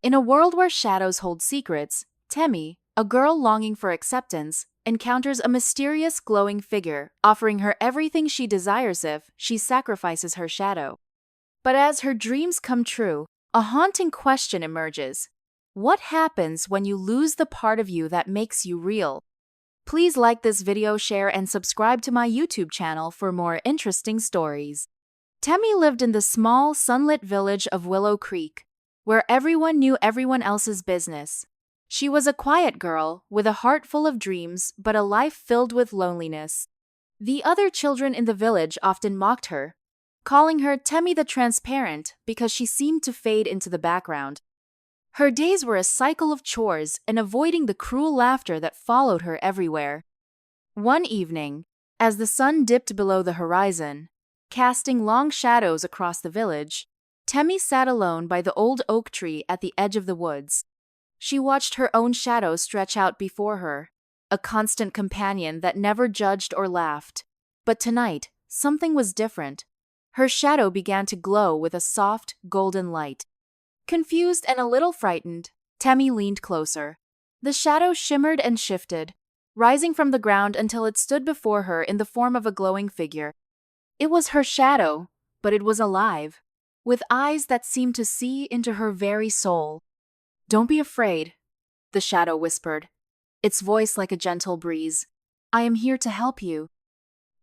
In a world where shadows hold secrets, Temi, a girl longing for acceptance, encounters a mysterious glowing figure, offering her everything she desires if she sacrifices her shadow. But as her dreams come true, a haunting question emerges. What happens when you lose the part of you that makes you real? Please like this video, share, and subscribe to my YouTube channel for more interesting stories. Temi lived in the small, sunlit village of Willow Creek, where everyone knew everyone else's business. She was a quiet girl with a heart full of dreams but a life filled with loneliness. The other children in the village often mocked her, calling her Temi the Transparent because she seemed to fade into the background. Her days were a cycle of chores and avoiding the cruel laughter that followed her everywhere. One evening, as the sun dipped below the horizon, casting long shadows across the village, Temi sat alone by the old oak tree at the edge of the woods. She watched her own shadow stretch out before her, a constant companion that never judged or laughed. But tonight, something was different. Her shadow began to glow with a soft, golden light. Confused and a little frightened, Temi leaned closer. The shadow shimmered and shifted, rising from the ground until it stood before her in the form of a glowing figure. It was her shadow, but it was alive, with eyes that seemed to see into her very soul. "Don't be afraid," the shadow whispered, its voice like a gentle breeze. "I am here to help you."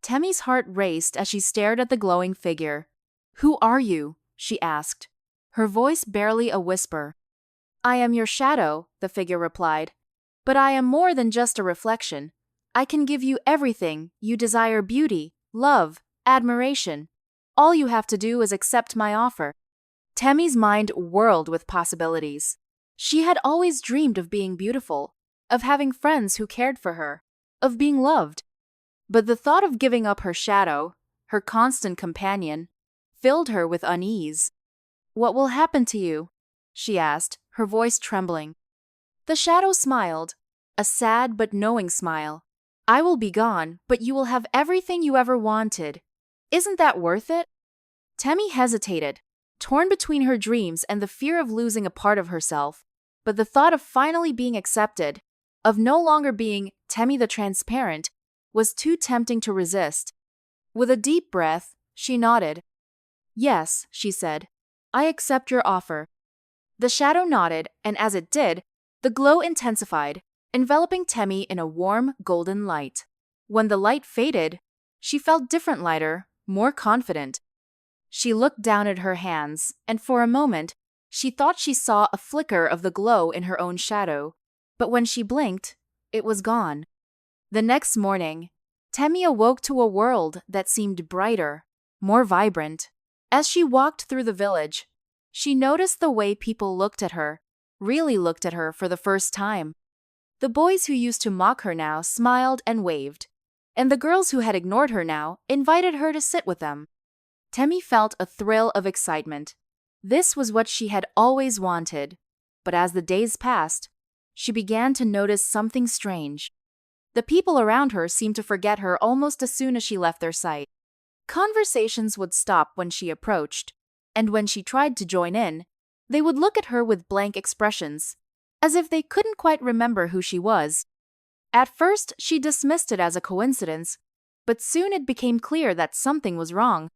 Temi's heart raced as she stared at the glowing figure. "Who are you?" she asked, her voice barely a whisper. "I am your shadow," the figure replied. "But I am more than just a reflection. I can give you everything you desire: beauty, love, admiration. All you have to do is accept my offer." Temi's mind whirled with possibilities. She had always dreamed of being beautiful, of having friends who cared for her, of being loved. But the thought of giving up her shadow, her constant companion, filled her with unease. "What will happen to you?" she asked, her voice trembling. The shadow smiled, a sad but knowing smile. "I will be gone, but you will have everything you ever wanted. Isn't that worth it?" Temi hesitated, torn between her dreams and the fear of losing a part of herself. But the thought of finally being accepted, of no longer being Temi the Transparent, was too tempting to resist. With a deep breath, she nodded. "Yes," she said, "I accept your offer." The shadow nodded, and as it did, the glow intensified, enveloping Temi in a warm, golden light. When the light faded, she felt different, lighter, more confident. She looked down at her hands, and for a moment, she thought she saw a flicker of the glow in her own shadow. But when she blinked, it was gone. The next morning, Temi awoke to a world that seemed brighter, more vibrant. As she walked through the village, she noticed the way people looked at her, really looked at her for the first time. The boys who used to mock her now smiled and waved, and the girls who had ignored her now invited her to sit with them. Temi felt a thrill of excitement. This was what she had always wanted. But as the days passed, she began to notice something strange. The people around her seemed to forget her almost as soon as she left their sight. Conversations would stop when she approached, and when she tried to join in, they would look at her with blank expressions, as if they couldn't quite remember who she was. At first, she dismissed it as a coincidence, but soon it became clear that something was wrong.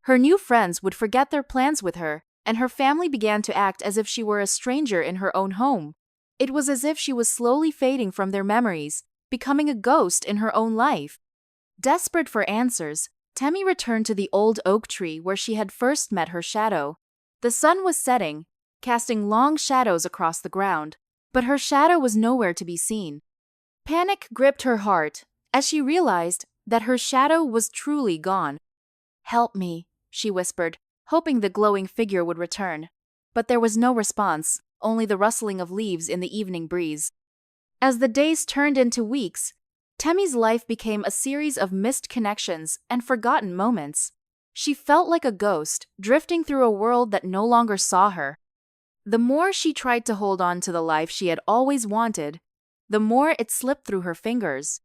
Her new friends would forget their plans with her, and her family began to act as if she were a stranger in her own home. It was as if she was slowly fading from their memories, becoming a ghost in her own life. Desperate for answers, Temi returned to the old oak tree where she had first met her shadow. The sun was setting, casting long shadows across the ground, but her shadow was nowhere to be seen. Panic gripped her heart as she realized that her shadow was truly gone. "Help me," she whispered, hoping the glowing figure would return. But there was no response, only the rustling of leaves in the evening breeze. As the days turned into weeks, Temi's life became a series of missed connections and forgotten moments. She felt like a ghost, drifting through a world that no longer saw her. The more she tried to hold on to the life she had always wanted, the more it slipped through her fingers.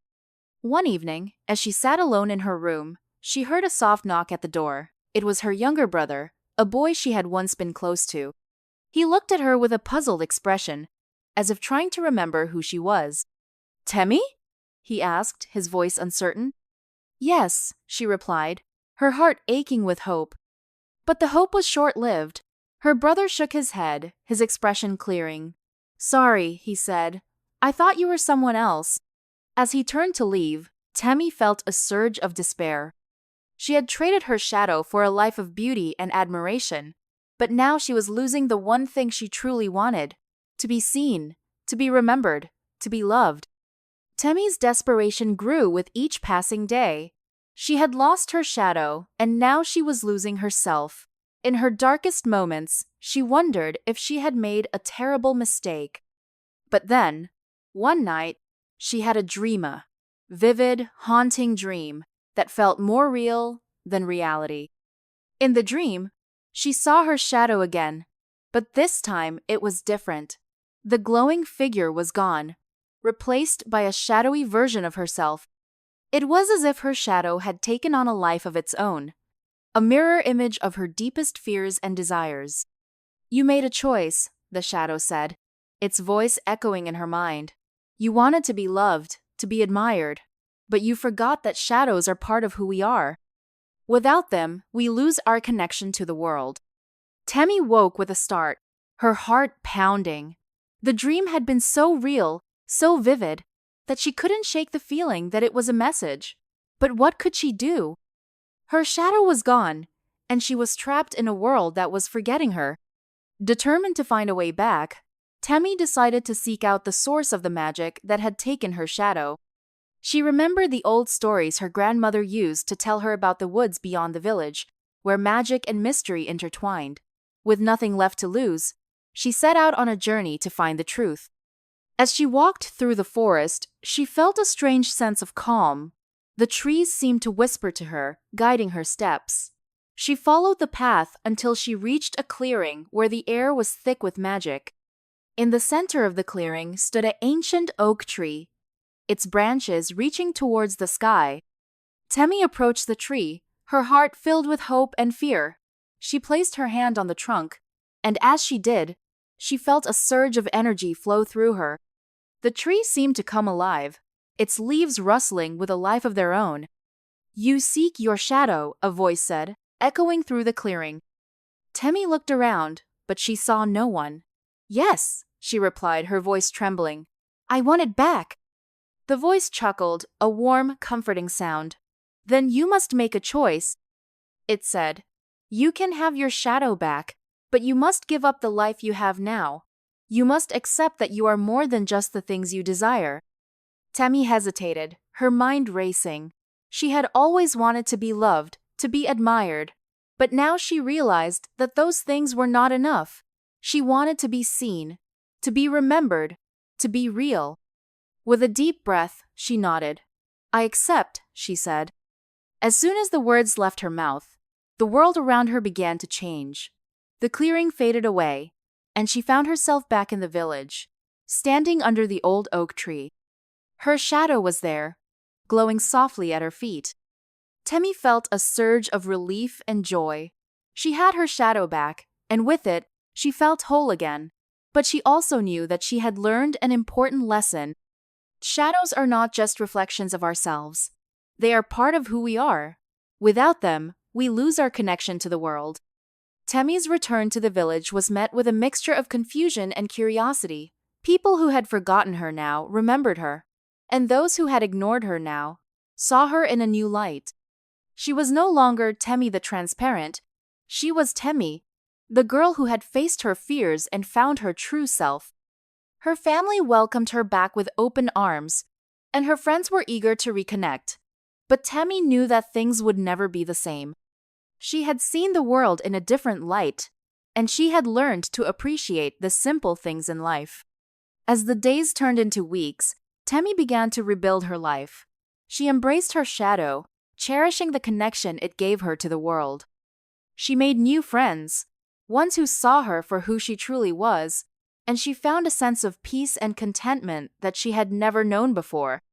One evening, as she sat alone in her room, she heard a soft knock at the door. It was her younger brother, a boy she had once been close to. He looked at her with a puzzled expression, as if trying to remember who she was. "Temi?" he asked, his voice uncertain. "Yes," she replied, her heart aching with hope. But the hope was short-lived. Her brother shook his head, his expression clearing. "Sorry," he said. "I thought you were someone else." As he turned to leave, Temi felt a surge of despair. She had traded her shadow for a life of beauty and admiration, but now she was losing the one thing she truly wanted: to be seen, to be remembered, to be loved. Temi's desperation grew with each passing day. She had lost her shadow, and now she was losing herself. In her darkest moments, she wondered if she had made a terrible mistake. But then, one night, she had a vivid, haunting dream that felt more real than reality. In the dream, she saw her shadow again, but this time it was different. The glowing figure was gone, replaced by a shadowy version of herself. It was as if her shadow had taken on a life of its own, a mirror image of her deepest fears and desires. "You made a choice," the shadow said, its voice echoing in her mind. "You wanted to be loved, to be admired, but you forgot that shadows are part of who we are. Without them, we lose our connection to the world." Temi woke with a start, her heart pounding. The dream had been so real, so vivid, that she couldn't shake the feeling that it was a message. But what could she do? Her shadow was gone, and she was trapped in a world that was forgetting her. Determined to find a way back, Temi decided to seek out the source of the magic that had taken her shadow. She remembered the old stories her grandmother used to tell her about the woods beyond the village, where magic and mystery intertwined. With nothing left to lose, she set out on a journey to find the truth. As she walked through the forest, she felt a strange sense of calm. The trees seemed to whisper to her, guiding her steps. She followed the path until she reached a clearing where the air was thick with magic. In the center of the clearing stood an ancient oak tree, its branches reaching towards the sky. Temi approached the tree, her heart filled with hope and fear. She placed her hand on the trunk, and as she did, she felt a surge of energy flow through her. The tree seemed to come alive, its leaves rustling with a life of their own. "You seek your shadow," a voice said, echoing through the clearing. Temi looked around, but she saw no one. "Yes," she replied, her voice trembling. "I want it back." The voice chuckled, a warm, comforting sound. "Then you must make a choice," it said. "You can have your shadow back, but you must give up the life you have now. You must accept that you are more than just the things you desire." Temi hesitated, her mind racing. She had always wanted to be loved, to be admired, but now she realized that those things were not enough. She wanted to be seen, to be remembered, to be real. With a deep breath, she nodded. "I accept," she said. As soon as the words left her mouth, the world around her began to change. The clearing faded away, and she found herself back in the village, standing under the old oak tree. Her shadow was there, glowing softly at her feet. Temi felt a surge of relief and joy. She had her shadow back, and with it, she felt whole again. But she also knew that she had learned an important lesson. Shadows are not just reflections of ourselves. They are part of who we are. Without them, we lose our connection to the world. Temi's return to the village was met with a mixture of confusion and curiosity. People who had forgotten her now remembered her, and those who had ignored her now saw her in a new light. She was no longer Temi the transparent. She was Temi, the girl who had faced her fears and found her true self. Her family welcomed her back with open arms, and her friends were eager to reconnect. But Temi knew that things would never be the same. She had seen the world in a different light, and she had learned to appreciate the simple things in life. As the days turned into weeks, Temi began to rebuild her life. She embraced her shadow, cherishing the connection it gave her to the world. She made new friends, ones who saw her for who she truly was, and she found a sense of peace and contentment that she had never known before.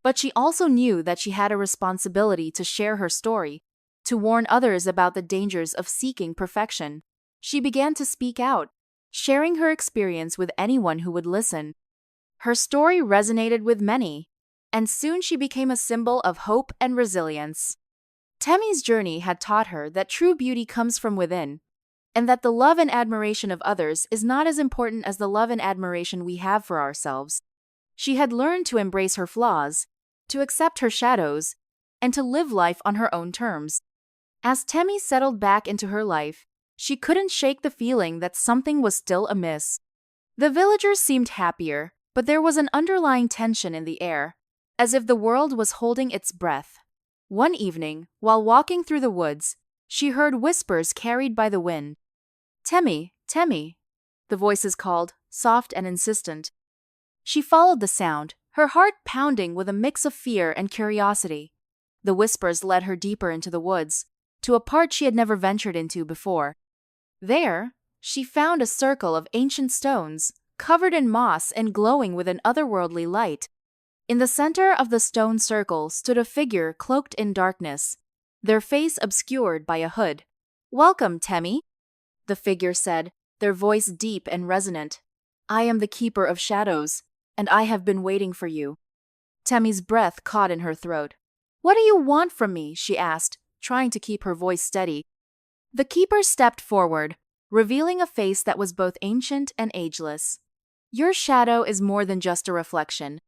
But she also knew that she had a responsibility to share her story, to warn others about the dangers of seeking perfection. She began to speak out. sharing her experience with anyone who would listen. Her story resonated with many, and soon she became a symbol of hope and resilience. Temmie's journey had taught her that true beauty comes from within, and that the love and admiration of others is not as important as the love and admiration we have for ourselves. She had learned to embrace her flaws, to accept her shadows, and to live life on her own terms. As Temmie settled back into her life, she couldn't shake the feeling that something was still amiss. The villagers seemed happier, but there was an underlying tension in the air, as if the world was holding its breath. One evening, while walking through the woods, she heard whispers carried by the wind. "Temmie, Temmie," the voices called, soft and insistent. She followed the sound, her heart pounding with a mix of fear and curiosity. The whispers led her deeper into the woods, to a part she had never ventured into before. There, she found a circle of ancient stones, covered in moss and glowing with an otherworldly light. In the center of the stone circle stood a figure cloaked in darkness, their face obscured by a hood. "Welcome, Temmie," the figure said, their voice deep and resonant. "I am the keeper of shadows, and I have been waiting for you." Temmie's breath caught in her throat. "What do you want from me?" she asked, trying to keep her voice steady. The keeper stepped forward, revealing a face that was both ancient and ageless. "Your shadow is more than just a reflection,"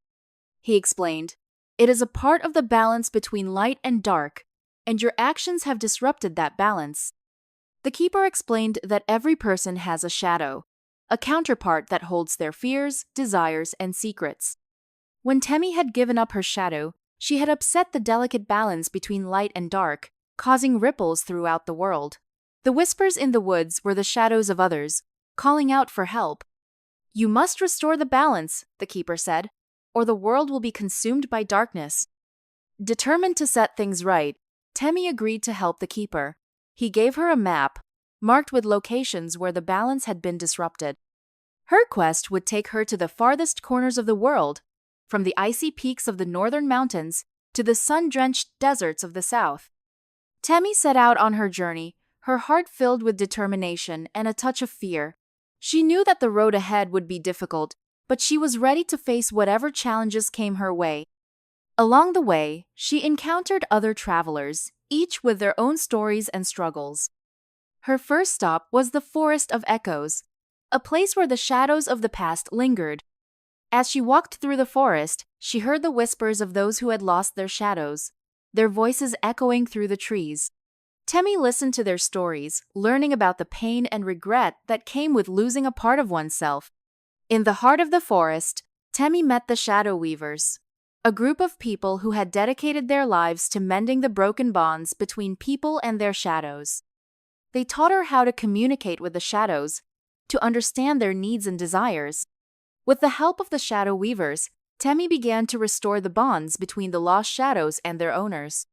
he explained. "It is a part of the balance between light and dark, and your actions have disrupted that balance." The keeper explained that every person has a shadow, a counterpart that holds their fears, desires, and secrets. When Temmie had given up her shadow, she had upset the delicate balance between light and dark, causing ripples throughout the world. The whispers in the woods were the shadows of others, calling out for help. "You must restore the balance," the keeper said, "or the world will be consumed by darkness." Determined to set things right, Temmie agreed to help the keeper. He gave her a map, marked with locations where the balance had been disrupted. Her quest would take her to the farthest corners of the world, from the icy peaks of the northern mountains to the sun-drenched deserts of the south. Temmie set out on her journey, her heart filled with determination and a touch of fear. She knew that the road ahead would be difficult, but she was ready to face whatever challenges came her way. Along the way, she encountered other travelers, each with their own stories and struggles. Her first stop was the Forest of Echoes, a place where the shadows of the past lingered. As she walked through the forest, she heard the whispers of those who had lost their shadows, their voices echoing through the trees. Temmie listened to their stories, learning about the pain and regret that came with losing a part of oneself. In the heart of the forest, Temmie met the Shadow Weavers, a group of people who had dedicated their lives to mending the broken bonds between people and their shadows. They taught her how to communicate with the shadows, to understand their needs and desires. With the help of the Shadow Weavers, Temmie began to restore the bonds between the lost shadows and their owners.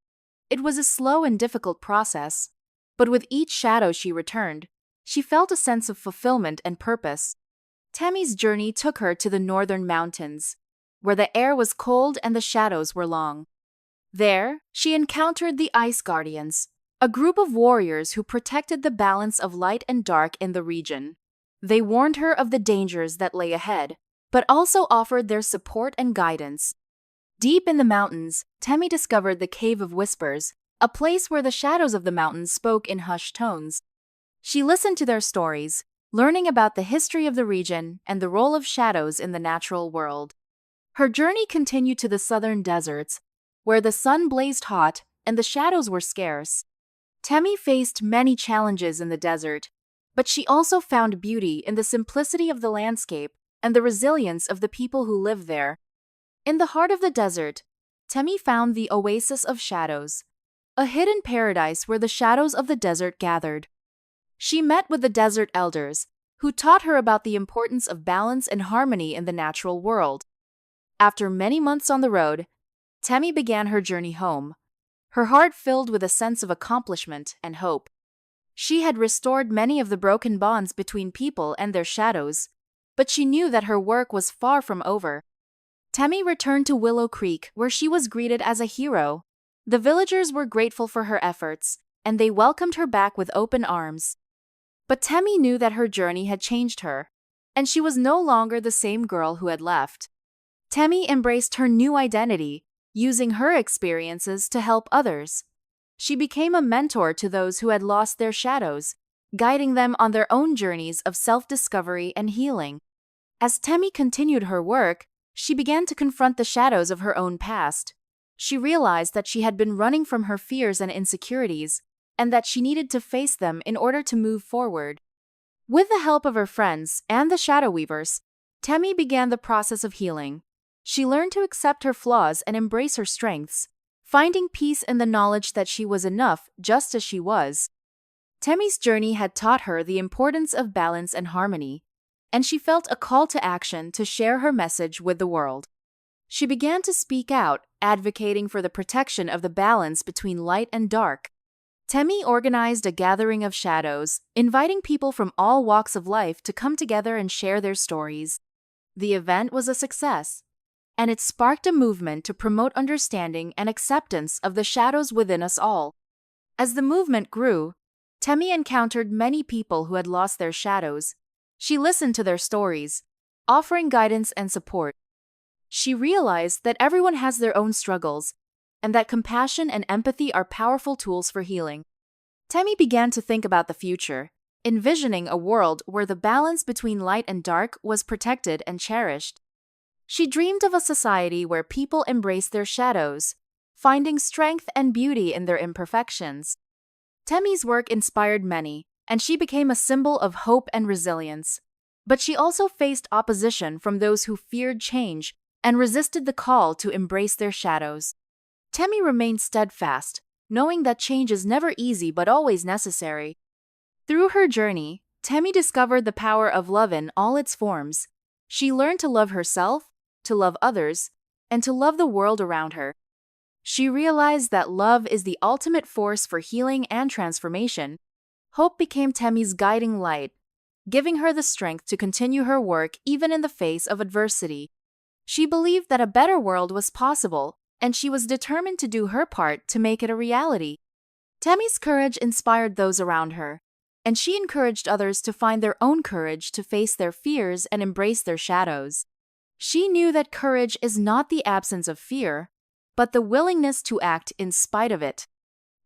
It was a slow and difficult process, but with each shadow she returned, she felt a sense of fulfillment and purpose. Temmie's journey took her to the northern mountains, where the air was cold and the shadows were long. There, she encountered the Ice Guardians, a group of warriors who protected the balance of light and dark in the region. They warned her of the dangers that lay ahead, but also offered their support and guidance. Deep in the mountains, Temmie discovered the Cave of Whispers, a place where the shadows of the mountains spoke in hushed tones. She listened to their stories, learning about the history of the region and the role of shadows in the natural world. Her journey continued to the southern deserts, where the sun blazed hot and the shadows were scarce. Temmie faced many challenges in the desert, but she also found beauty in the simplicity of the landscape and the resilience of the people who lived there. In the heart of the desert, Temmie found the Oasis of Shadows, a hidden paradise where the shadows of the desert gathered. She met with the desert elders, who taught her about the importance of balance and harmony in the natural world. After many months on the road, Temmie began her journey home, her heart filled with a sense of accomplishment and hope. She had restored many of the broken bonds between people and their shadows, but she knew that her work was far from over. Temmie returned to Willow Creek, where she was greeted as a hero. The villagers were grateful for her efforts, and they welcomed her back with open arms. But Temmie knew that her journey had changed her, and she was no longer the same girl who had left. Temmie embraced her new identity, using her experiences to help others. She became a mentor to those who had lost their shadows, guiding them on their own journeys of self-discovery and healing. As Temmie continued her work, she began to confront the shadows of her own past. She realized that she had been running from her fears and insecurities, and that she needed to face them in order to move forward. With the help of her friends and the shadow weavers, Temmie began the process of healing. She learned to accept her flaws and embrace her strengths, finding peace in the knowledge that she was enough just as she was. Temmie's journey had taught her the importance of balance and harmony, and she felt a call to action to share her message with the world. She began to speak out, advocating for the protection of the balance between light and dark. Temmie organized a gathering of shadows, inviting people from all walks of life to come together and share their stories. The event was a success, and it sparked a movement to promote understanding and acceptance of the shadows within us all. As the movement grew, Temmie encountered many people who had lost their shadows. She listened to their stories, offering guidance and support. She realized that everyone has their own struggles, and that compassion and empathy are powerful tools for healing. Temmie began to think about the future, envisioning a world where the balance between light and dark was protected and cherished. She dreamed of a society where people embraced their shadows, finding strength and beauty in their imperfections. Temmie's work inspired many, and she became a symbol of hope and resilience. But she also faced opposition from those who feared change and resisted the call to embrace their shadows. Temmie remained steadfast, knowing that change is never easy but always necessary. Through her journey, Temmie discovered the power of love in all its forms. She learned to love herself, to love others, and to love the world around her. She realized that love is the ultimate force for healing and transformation. Hope became Temmie's guiding light, giving her the strength to continue her work even in the face of adversity. She believed that a better world was possible, and she was determined to do her part to make it a reality. Temmie's courage inspired those around her, and she encouraged others to find their own courage to face their fears and embrace their shadows. She knew that courage is not the absence of fear, but the willingness to act in spite of it.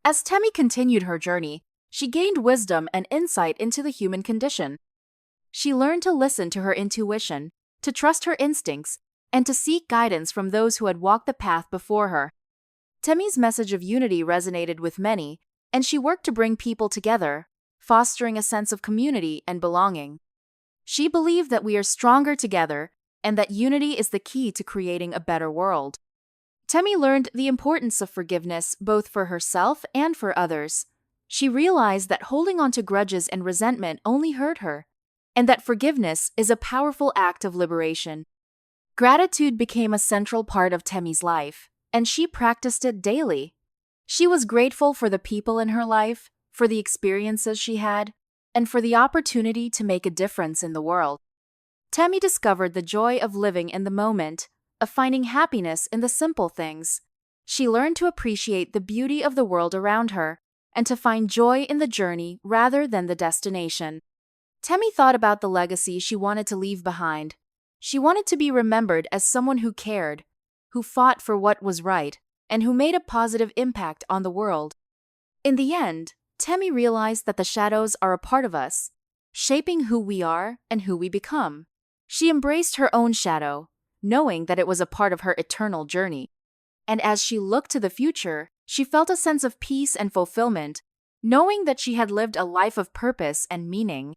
As Temmie continued her journey, she gained wisdom and insight into the human condition. She learned to listen to her intuition, to trust her instincts, and to seek guidance from those who had walked the path before her. Temmie's message of unity resonated with many, and she worked to bring people together, fostering a sense of community and belonging. She believed that we are stronger together and that unity is the key to creating a better world. Temmie learned the importance of forgiveness both for herself and for others. She realized that holding on to grudges and resentment only hurt her, and that forgiveness is a powerful act of liberation. Gratitude became a central part of Temmie's life, and she practiced it daily. She was grateful for the people in her life, for the experiences she had, and for the opportunity to make a difference in the world. Temmie discovered the joy of living in the moment, of finding happiness in the simple things. She learned to appreciate the beauty of the world around her, and to find joy in the journey rather than the destination. Temmie thought about the legacy she wanted to leave behind. She wanted to be remembered as someone who cared, who fought for what was right, and who made a positive impact on the world. In the end, Temmie realized that the shadows are a part of us, shaping who we are and who we become. She embraced her own shadow, knowing that it was a part of her eternal journey. And as she looked to the future, she felt a sense of peace and fulfillment, knowing that she had lived a life of purpose and meaning.